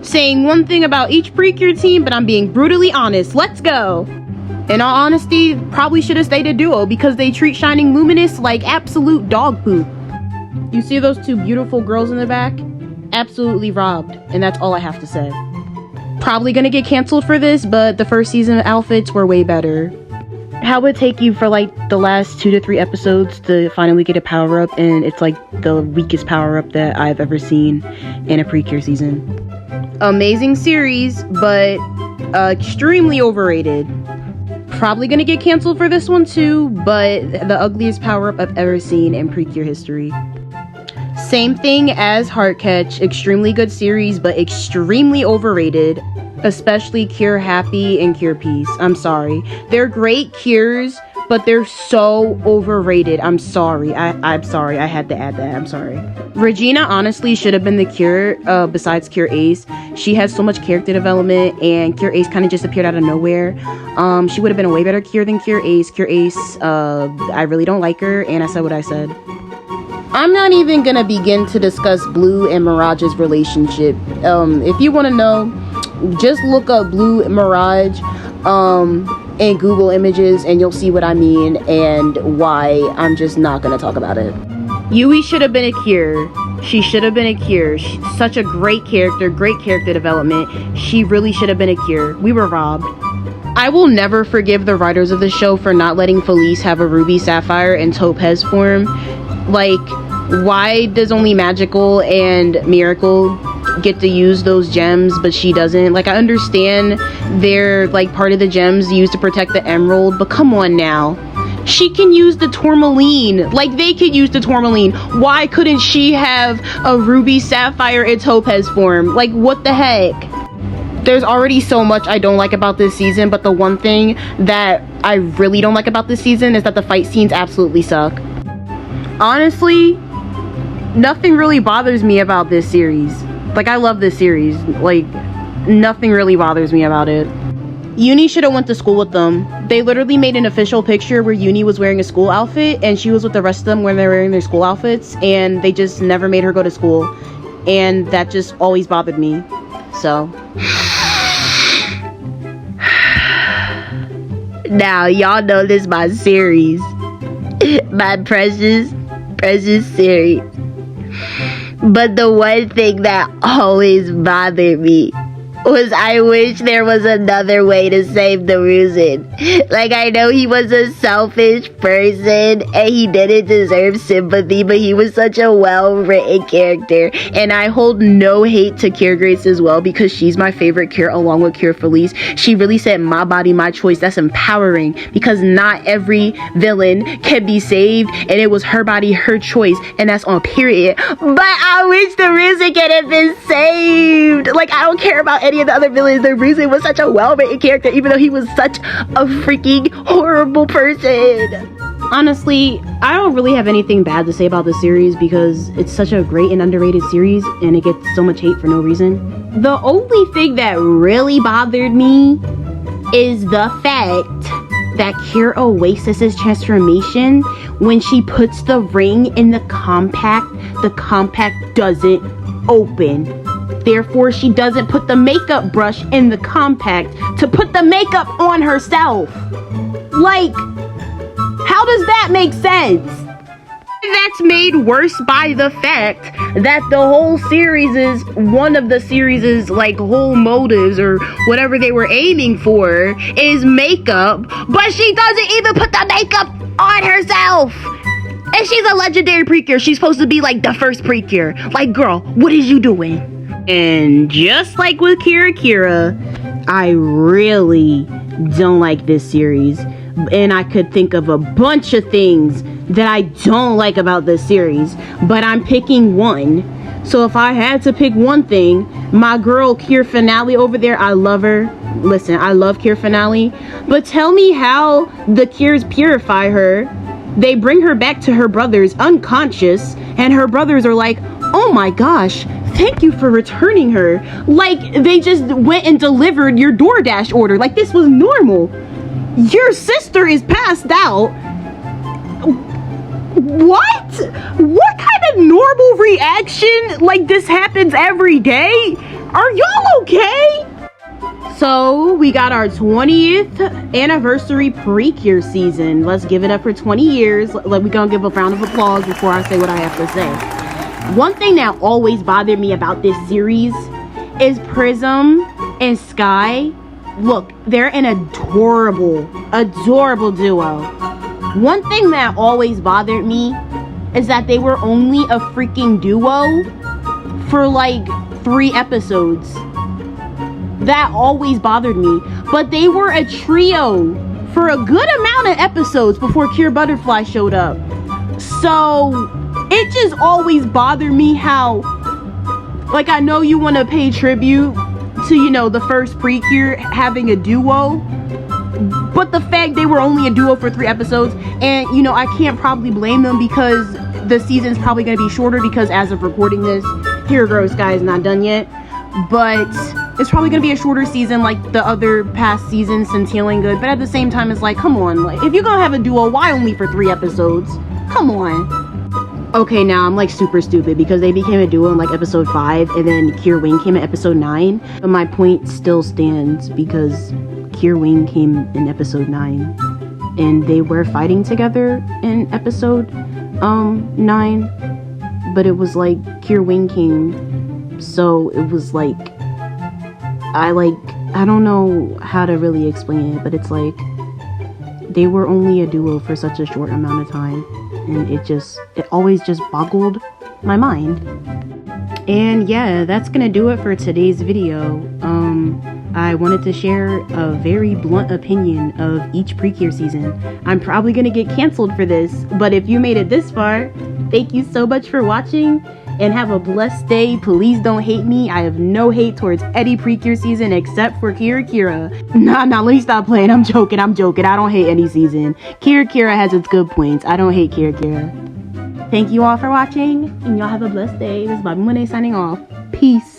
Saying one thing about each Precure team, but I'm being brutally honest. Let's go. In all honesty, probably should have stayed a duo because they treat Shining Luminous like absolute dog poop. You see those two beautiful girls in the back? Absolutely robbed, and that's all I have to say. Probably gonna get canceled for this, but the first season outfits were way better. How would it take you for like the last 2 to 3 episodes to finally get a power-up, and it's like the weakest power-up that I've ever seen in a Precure season. Amazing series, but extremely overrated. Probably gonna get canceled for this one too, but the ugliest power-up I've ever seen in Precure history. Same thing as Heartcatch, extremely good series, but extremely overrated. Especially Cure Happy and Cure Peace. I'm sorry. They're great cures, but they're so overrated. I'm sorry. I'm sorry. I had to add that. I'm sorry. Regina honestly should have been the Cure, besides Cure Ace. She has so much character development, and Cure Ace kind of just appeared out of nowhere. She would have been a way better Cure than Cure Ace. Cure Ace, I really don't like her, and I said what I said. I'm not even gonna begin to discuss Blue and Mirage's relationship. If you want to know, just look up Blue and Mirage in Google Images and you'll see what I mean and why I'm just not gonna talk about it. Yui should have been a Cure. She should have been a Cure. She's such a great character development. She really should have been a Cure. We were robbed. I will never forgive the writers of the show for not letting Felice have a Ruby, Sapphire, and Topaz form. Like, why does only Magical and Miracle get to use those gems but she doesn't? Like, I understand they're like part of the gems used to protect the emerald, but come on now, she can use the tourmaline. Like, they could use the tourmaline. Why couldn't she have a Ruby, Sapphire, and Topaz form? Like, what the heck? There's already so much I don't like about this season, but the one thing that I really don't like about this season is that the fight scenes absolutely suck. Honestly, nothing really bothers me about this series. Like, I love this series. Like, nothing really bothers me about it. Uni should have went to school with them. They literally made an official picture where Uni was wearing a school outfit and she was with the rest of them when they're wearing their school outfits, and they just never made her go to school. And that just always bothered me. So. Now, y'all know this is my series. My precious series. But the one thing that always bothered me was I wish there was another way to save the Ruzin. Like, I know he was a selfish person and he didn't deserve sympathy, but he was such a well-written character. And I hold no hate to Cure Grace as well, because she's my favorite Cure along with Cure Felice. She really said, my body, my choice. That's empowering, because not every villain can be saved, and it was her body, her choice, and that's on period. But I wish the Ruzin could have been saved. Like, I don't care about any of the other villains. The Ruzin was such a well-written character, even though he was such a freaking horrible person. Honestly, I don't really have anything bad to say about this series because it's such a great and underrated series and it gets so much hate for no reason. The only thing that really bothered me is the fact that Cure Oasis's transformation, when she puts the ring in the compact doesn't open. Therefore, she doesn't put the makeup brush in the compact to put the makeup on herself. Like, how does that make sense? That's made worse by the fact that the whole series is one of the series' like whole motives or whatever they were aiming for is makeup, but she doesn't even put the makeup on herself. And she's a legendary Precure. She's supposed to be like the first Precure. Like, girl, what is you doing? And just like with Kira, I really don't like this series. And I could think of a bunch of things that I don't like about this series, but I'm picking one. So if I had to pick one thing, my girl Cure Finale over there, I love her. Listen, I love Cure Finale, but tell me how the Cures purify her. They bring her back to her brothers unconscious, and her brothers are like, oh my gosh, thank you for returning her. Like, they just went and delivered your DoorDash order. Like, this was normal. Your sister is passed out. What? What kind of normal reaction? Like, this happens every day? Are y'all Okay. So we got our 20th anniversary Precure season. Let's give it up for 20 years. We gonna give a round of applause before I say what I have to say. One thing that always bothered me about this series is Prism and Sky. Look, they're an adorable duo. One thing that always bothered me is that they were only a freaking duo for like 3 episodes. That always bothered me. But they were a trio for a good amount of episodes before Cure Butterfly showed up. So it just always bothered me how, like, I know you want to pay tribute to, you know, the first Precure having a duo, but the fact they were only a duo for 3 episodes, and, you know, I can't probably blame them because the season's probably going to be shorter because as of recording this, Soaring Sky is not done yet, but it's probably going to be a shorter season like the other past seasons since Healing Good, but at the same time, it's like, come on, like, if you're going to have a duo, why only for 3 episodes? Come on. Okay, now I'm like super stupid because they became a duo in like episode 5 and then Cure Wing came in episode 9, but my point still stands because Cure Wing came in episode 9 and they were fighting together in episode 9, but it was like Cure Wing came, so it was like I don't know how to really explain it, but it's like they were only a duo for such a short amount of time, and it always just boggled my mind. And yeah, that's gonna do it for today's video. I wanted to share a very blunt opinion of each Precure season. I'm probably gonna get canceled for this, but if you made it this far, thank you so much for watching, and have a blessed day. Please don't hate me. I have no hate towards any Precure season except for Kira. Nah, let me stop playing. I'm joking. I don't hate any season. Kira has its good points. I don't hate Kira. Thank you all for watching, and y'all have a blessed day. This is Bobby Monet signing off. Peace.